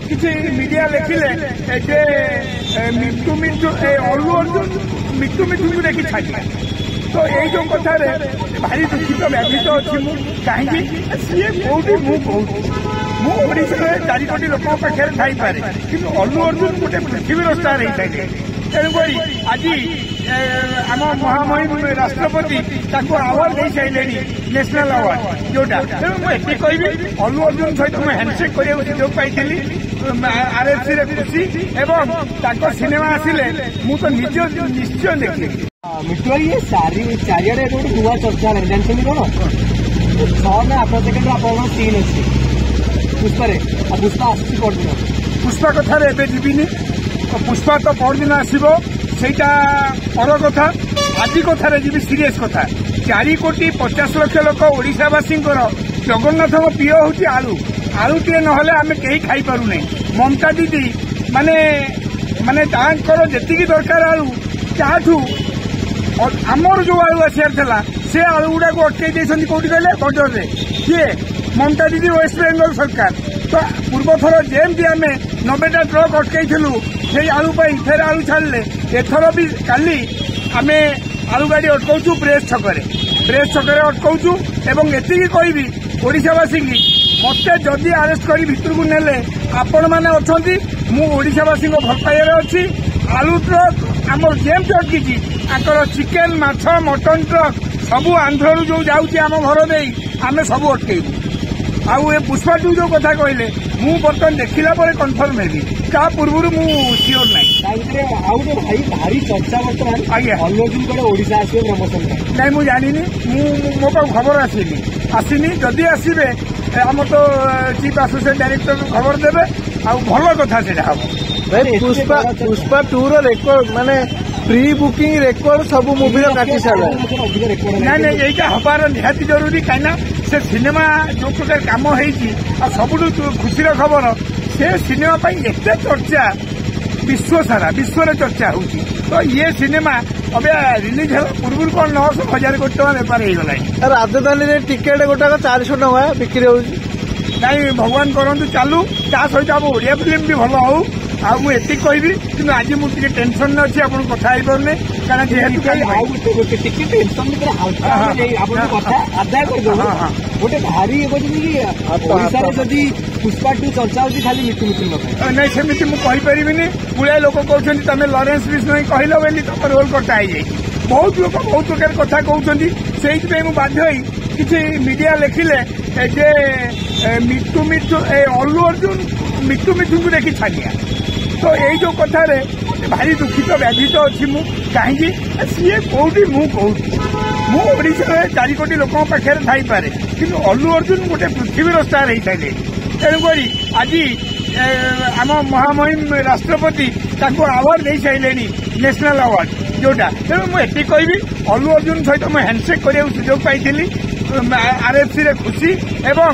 किसी मीडिया लिखिले जे मिट्टू मिट्टू अल्लू अर्जुन मिट्टू मिट्टू को देखी छाड़िया तो ये जो कथा भारी दुखित व्यापृत अच्छी कहीं सी कौटी मुझे 4 कोटी लोक पाखे थाईपे कि अल्लू अर्जुन गोटे पृथ्वीर स्टार होता है तेणुक आज आम महामहिम राष्ट्रपति आवार्ड दे सारे नेशनल अवार्ड जोटा तेणु मुझे कहि अल्लू अर्जुन सहित मुझे हैंडसेक करने सुजोग पाई आरएफसी रे खुशी एवं सिनेमा आसिले मु तो निश्चय देखी मिट्टू ये चारिड़े गोटे नुआ चर्चा है जानते कौन 6 ना 8 सेकेंड आप सीन अच्छी पुष्पा पुष्पा आसदिन पुष्पा कथार एवं जीविनी पुष्पा तो परदिन आसो सेटा पर कथा आज कथार जी सीरीयस कथा 4 कोटी 50 लाख लोक ओडिशावासी जगन्नाथ प्रिय हूँ आलू आलू टे ना आम कहीं खाई पारू नहीं ममता दीदी माने माने जी दरकार आलू ताठू आमर जो आलू आसार से आलू गुड़ा को अटकई कौटी कहले बॉर्डर में किए ममता दीदी वेस्ट बेंगल सरकार तो पूर्व थर जमी आम 90टा ट्रक अटकईलु से आलू फेर आलू छाड़े एथर भी काली आम आलू गाड़ी अटकाऊ प्रेस छकरे अटकाऊ एवं एति कहबी ओडिशावासी की मत जदि आरेस्ट कर भितर को नेले आपण मैंने अच्छा मुशावासी भल पाइबार अच्छी आलू ट्रक आम जेमती अटकी चिकेन माछ मटन ट्रक सबू आंध्र जो जाऊँगी आम घर दे आम सब अटकेबू आउ पुष्पा टू जो कथा कहले मु बर्तमान देखला कन्फर्म हेबी ता पूर्व मु सियोर नहीं भारी चर्चा बर्तमान आज्ञा अल्लू अर्जुन ओडिशा आसो प्रमोशन नहीं मु जानी मो खबर आसनी जदि आसबे आम तो चीफ एसोसिएट डायरेक्टर खबर देवे आ भल कथा से पुष्पा टू रेकर्ड माने प्री बुकिंग रेकर्ड सब मूवी काटी सारा नहीं यहीटा हबार निहाती जरूरी कहीं से सिनेमा जो प्रकार कम हो सबुठ खुशी खबर से सिनेमा एत चर्चा विश्व सारा विश्व चर्चा हो तो ये सिनेमा अबे रिलीज है पूर्व कौन 900,000 कोटी टका बेपार हो गला राजधानी टिकेट गोटा 400 टका बिक्री हो नहीं भगवान करूँ चालू ता सहित आम ओडिया फिल्म भी भल हो आती कहबी कि आज मुझे टेंशन में अच्छी आपको कथा पारे कारण गोटे भारी जदि पुष्पा टू चर्चा होती खाली मिट्टू मिट्टू नहीं सेमती मुझे पुराए लोक कहते तुम लरेन्स विष्णु कहल बोली तुम रोल कटा हो बहुत लोग बहुत प्रकार कथा कहते से बाध्य किसी मीडिया लिखिले जे मिट्टू मिट्टू अल्लू अर्जुन मिट्टू मिट्टू को देखी छाड़िया तो यही जो कथा भारी दुखित व्यापृत अच्छी कहीं सी कौटी मुझे 4 कोटी लोक पाखे थाईपे कि अल्लू अर्जुन गोटे पृथ्वीर स्टार होता है तेणुक आज आम महामहिम राष्ट्रपति आवार्ड दे सारे नेशनल अवार्ड जोटा तेणु मुझे कहबी अल्लू अर्जुन सहित मुझे हैंडसेक करने सुजोग पाई आरएफसी रे खुशी एवं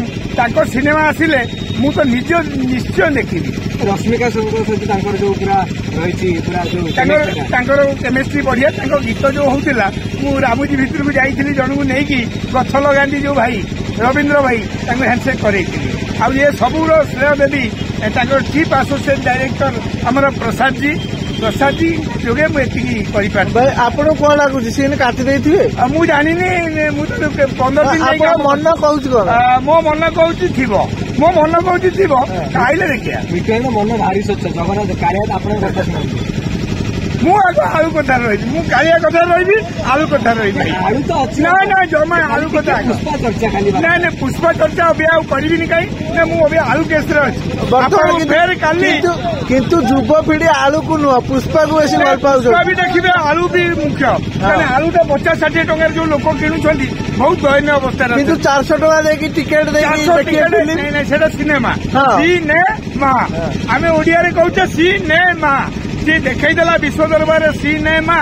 सिनेमा आसिले मु तो निश्चय देखी रश्मिका सहित जो पूरा रही केमिस्ट्री बढ़िया गीत जो होता मु रामोजी भितर को जाइली जन को लेकिन गछ लगाती जो भाई रवींद्र भाई हैंडसेक करें आ ये सबूर श्रेय देवी चीफ एसोसिएट डायरेक्टर आमर प्रसाद जी जोगे मुझे आपन कौन लगुच सी काटी मुझे जानी 15 दिन मन कहूँ मो मन कहूँ मो मन कहूँ खाइले देखिए मन भारी स्वच्छ जगन्नाथ कार्य आलू कथा रही कालिया कथा रही आलू कथा रही आलू तो अच्छी ना जमा आलू कथा पुष्पा चर्चा खाली ना पुष्पा चर्चा अभी करी कहीं ना मुझे आलू केस फेर काली किंतु युवपीढ़ी आलू को नुह पुष्पा को बेसी भल पाऊँ भी देखिए आलू भी मुख्य आलूटा 50-60 टकर जो लोक किणुंट बहुत दयनीय अवस्था 400 टका देकी टिकेट सिनेमा सिनेमा आम ओडिया कहचे सिनेमा जी देखला विश्व दरबार सिनेमा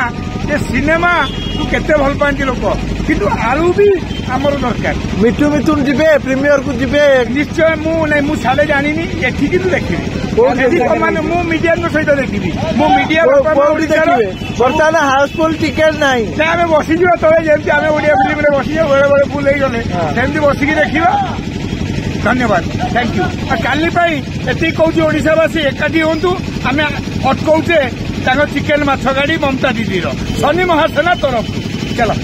ये सिनेमा तू केते भल पाती लोक किंतु आलू भी आमर दरकार मिट्टू मिथुन जीवे प्रीमियर को जीवे निश्चय मु साले जानी एठी कि देखी मु मीडिया सहित देखी मु मीडिया बर्तमान हाउसफुल टिकेट ना आम बसीजा तले जमी आम ओडिया फिल्म बसीजे बेले बेले फुल हो गले सेमती बसिकी देखा धन्यवाद थैंक यू काली एति कौच ओडिशावासी एकाठी हूँ आम अटकाउचे चिकेन माछ गाड़ी ममता दीदी शनि महासेना तरफ चलो।